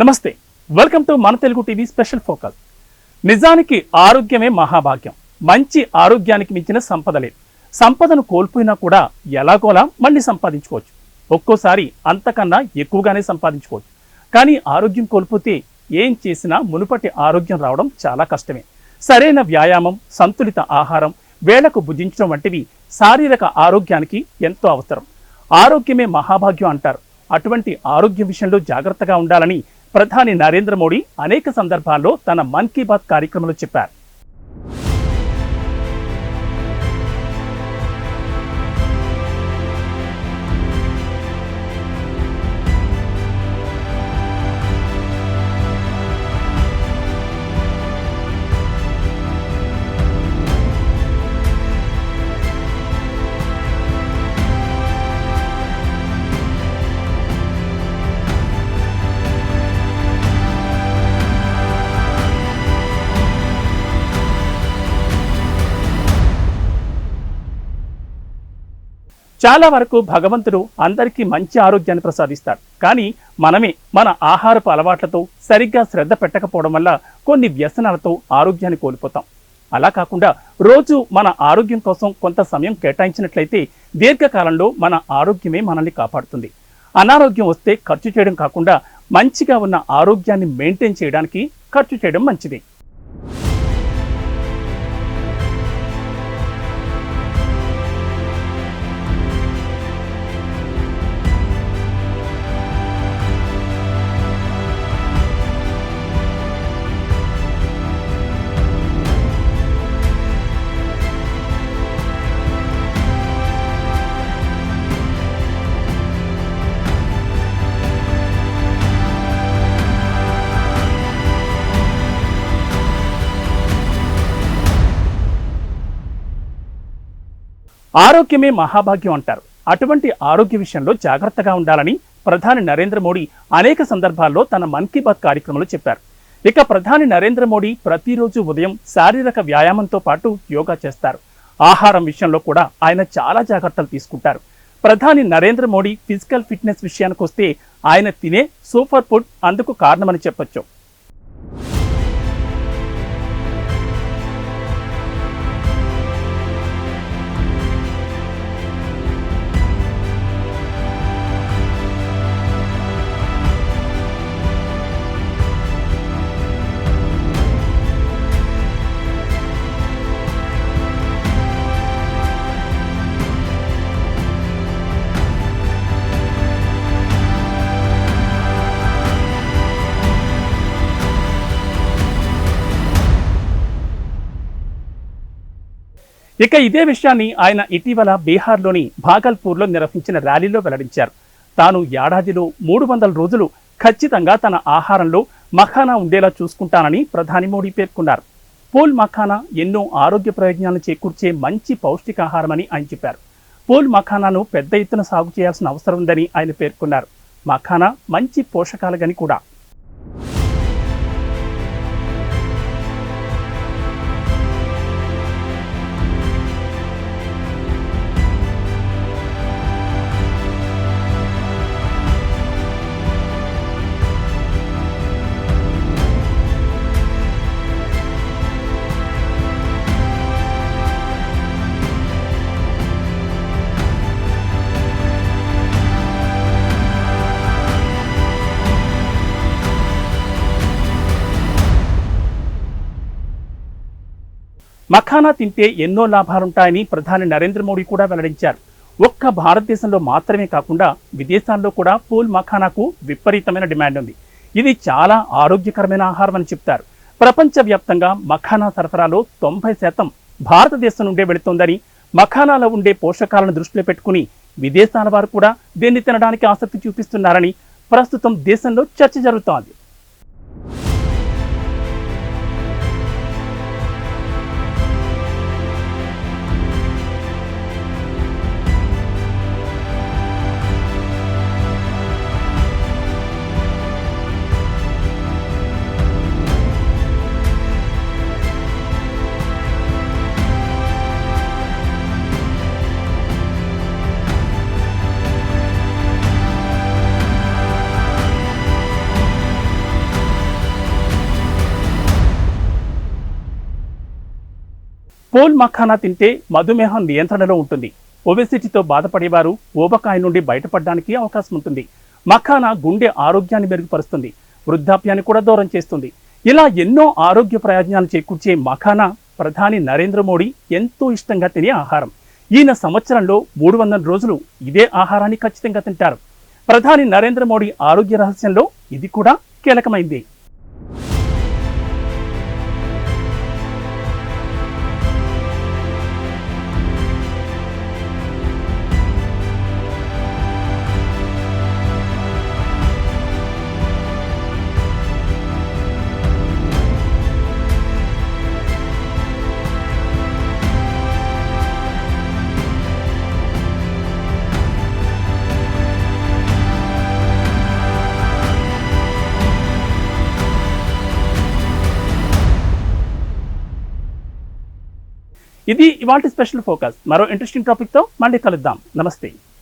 నమస్తే, welcome to మన Telugu TV special focus. నిజానికి ఆరోగ్యమే మహాభాగ్యం. మంచి ఆరోగ్యానికి మించిన సంపద లేదు. సంపదను కోల్పోయినా కూడా ఎలాగోలా మళ్ళీ సంపాదించుకోవచ్చు. ఒక్కోసారి అంతకన్నా ఎక్కువగానే సంపాదించుకోవచ్చు. కానీ ఆరోగ్యం కోల్పోతే ఏం చేసినా మునుపటి ఆరోగ్యం రావడం చాలా కష్టమే. సరైన వ్యాయామం, సంతులిత ఆహారం, వేళకు భుజించడం వంటివి శారీరక ఆరోగ్యానికి ఎంతో అవసరం. ఆరోగ్యమే మహాభాగ్యం అంటారు. అటువంటి ఆరోగ్య విషయంలో జాగ్రత్తగా ఉండాలని ప్రధాని నరేంద్ర మోడీ అనేక సందర్భాల్లో తన మన్ కీ బాత్ కార్యక్రమంలో చెప్పారు. చాలా వరకు భగవంతుడు అందరికీ మంచి ఆరోగ్యాన్ని ప్రసాదిస్తాడు. కానీ మనమే మన ఆహారపు అలవాట్లతో సరిగ్గా శ్రద్ధ పెట్టకపోవడం వల్ల కొన్ని వ్యసనాలతో ఆరోగ్యాన్ని కోల్పోతాం. అలా కాకుండా రోజు మన ఆరోగ్యం కోసం కొంత సమయం కేటాయించినట్లయితే దీర్ఘకాలంలో మన ఆరోగ్యమే మనల్ని కాపాడుతుంది. అనారోగ్యం వస్తే ఖర్చు చేయడం కాకుండా మంచిగా ఉన్న ఆరోగ్యాన్ని మెయింటైన్ చేయడానికి ఖర్చు చేయడం మంచిది. ఆరోగ్యమే మహాభాగ్యం అంటారు. అటువంటి ఆరోగ్య విషయంలో జాగ్రత్తగా ఉండాలని ప్రధాని నరేంద్ర మోడీ అనేక సందర్భాల్లో తన మన్ కీ బాత్ కార్యక్రమంలో చెప్పారు. ఇక ప్రధాని నరేంద్ర మోడీ ప్రతిరోజు ఉదయం శారీరక వ్యాయామంతో పాటు యోగా చేస్తారు. ఆహారం విషయంలో కూడా ఆయన చాలా జాగ్రత్తలు తీసుకుంటారు. ప్రధాని నరేంద్ర మోడీ ఫిజికల్ ఫిట్నెస్ విషయానికి వస్తే ఆయన తినే సూపర్ ఫుడ్ అందుకు కారణమని చెప్పొచ్చు. ఇక ఇదే విషయాన్ని ఆయన ఇటీవల బీహార్లోని భాగల్పూర్లో నిర్వహించిన ర్యాలీలో వెల్లడించారు. తాను ఏడాదిలో 300 రోజులు ఖచ్చితంగా తన ఆహారంలో మఖానా ఉండేలా చూసుకుంటానని ప్రధాని మోడీ పేర్కొన్నారు. పూల్ మఖానా ఎన్నో ఆరోగ్య ప్రయోజనాలను చేకూర్చే మంచి పౌష్టికాహారమని ఆయన చెప్పారు. పూల్ మఖానాను పెద్ద ఎత్తున సాగు చేయాల్సిన అవసరం ఉందని ఆయన పేర్కొన్నారు. మఖానా మంచి పోషకాలగని కూడా. మఖానా తింటే ఎన్నో లాభాలుంటాయని ప్రధాని నరేంద్ర మోడీ కూడా వెల్లడించారు. ఒక్క భారతదేశంలో మాత్రమే కాకుండా విదేశాల్లో కూడా పూల్ మఖానాకు విపరీతమైన డిమాండ్ ఉంది. ఇది చాలా ఆరోగ్యకరమైన ఆహారం అని చెప్తారు. ప్రపంచవ్యాప్తంగా మఖానా సరఫరాలో 90% భారతదేశం నుండే వెళుతోందని, మఖానాలో ఉండే పోషకాలను దృష్టిలో పెట్టుకుని విదేశాల వారు కూడా దీన్ని తినడానికి ఆసక్తి చూపిస్తున్నారని ప్రస్తుతం దేశంలో చర్చ జరుగుతోంది. ఫూల్ మఖానా తింటే మధుమేహం నియంత్రణలో ఉంటుంది. ఒబెసిటీతో బాధపడేవారు ఊబకాయ నుండి బయటపడడానికి అవకాశం ఉంటుంది. మఖానా గుండె ఆరోగ్యాన్ని మెరుగుపరుస్తుంది, వృద్ధాప్యాన్ని కూడా దూరం చేస్తుంది. ఇలా ఎన్నో ఆరోగ్య ప్రయోజనాలు చేకూర్చే మఖానా ప్రధాని నరేంద్ర మోడీ ఎంతో ఇష్టంగా తినే ఆహారం. ఈయన సంవత్సరంలో 300 రోజులు ఇదే ఆహారాన్ని ఖచ్చితంగా తింటారు. ప్రధాని నరేంద్ర మోడీ ఆరోగ్య రహస్యంలో ఇది కూడా కీలకమైంది. ఇది ఇవాల్టి స్పెషల్ ఫోకస్. మరో ఇంట్రెస్టింగ్ టాపిక్తో మళ్ళీ కలుద్దాం. నమస్తే.